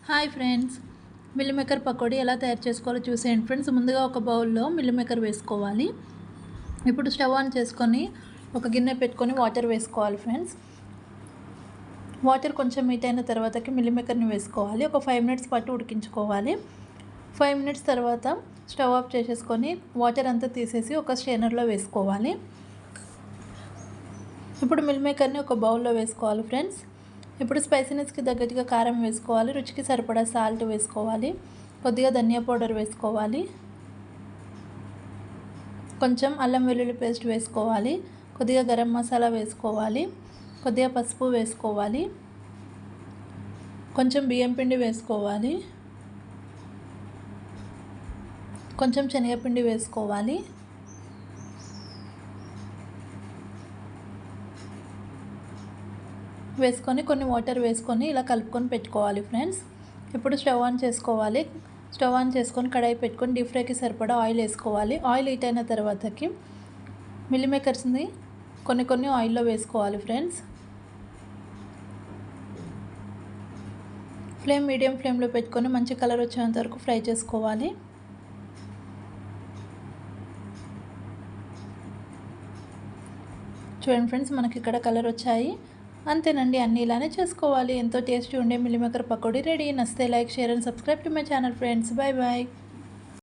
Hi friends, meal maker pakodi ఎలా తయారు చేసుకోవాలో చూసేయండి ఫ్రెండ్స్. ముందుగా ఒక బౌల్లో మిల్ మేకర్ వేసుకోవాలి. ఇప్పుడు స్టవ్ ఆన్ చేసుకొని ఒక గిన్నె పెట్టుకొని వాటర్ వేసుకోవాలి ఫ్రెండ్స్. వాటర్ కొంచెం హీట్ అయిన తర్వాతకి మిల్ మేకర్ని వేసుకోవాలి. ఒక 5 మినిట్స్ పాటు ఉడికించుకోవాలి. 5 మినిట్స్ తర్వాత స్టవ్ ఆఫ్ చేసేసుకొని వాటర్ అంతా తీసేసి ఒక స్ట్రైనర్లో వేసుకోవాలి. ఇప్పుడు మిల్ మేకర్ని ఒక బౌల్లో వేసుకోవాలి ఫ్రెండ్స్. ఇప్పుడు స్పైసీనెస్కి తగ్గట్టుగా కారం వేసుకోవాలి. రుచికి సరిపడా సాల్ట్ వేసుకోవాలి. కొద్దిగా ధనియా పౌడర్ వేసుకోవాలి. కొంచెం అల్లం వెల్లుల్లి పేస్ట్ వేసుకోవాలి. కొద్దిగా గరం మసాలా వేసుకోవాలి. కొద్దిగా పసుపు వేసుకోవాలి. కొంచెం బియ్యం పిండి వేసుకోవాలి. కొంచెం శనగపిండి వేసుకోవాలి. వేసుకొని కొన్ని వాటర్ వేసుకొని ఇలా కలుపుకొని పెట్టుకోవాలి ఫ్రెండ్స్. ఇప్పుడు స్టవ్ ఆన్ చేసుకోవాలి. స్టవ్ ఆన్ చేసుకొని కడాయి పెట్టుకొని డీప్ ఫ్రైకి సరిపడా ఆయిల్ వేసుకోవాలి. ఆయిల్ హీట్ అయిన తర్వాతకి మిల్ మేకర్స్ని కొన్ని ఆయిల్లో వేసుకోవాలి ఫ్రెండ్స్. మీడియం ఫ్లేమ్లో పెట్టుకొని మంచి కలర్ వచ్చేంత వరకు ఫ్రై చేసుకోవాలి. చూడండి ఫ్రెండ్స్, మనకి ఇక్కడ కలర్ వచ్చాయి. అంతేనండి, అన్నీ ఇలానే చేసుకోవాలి. ఎంతో టేస్టీ ఉండే మిల్ మేకర్ పకోడీ రెడీ. నచ్చితే like, share and subscribe to my channel friends. Bye bye.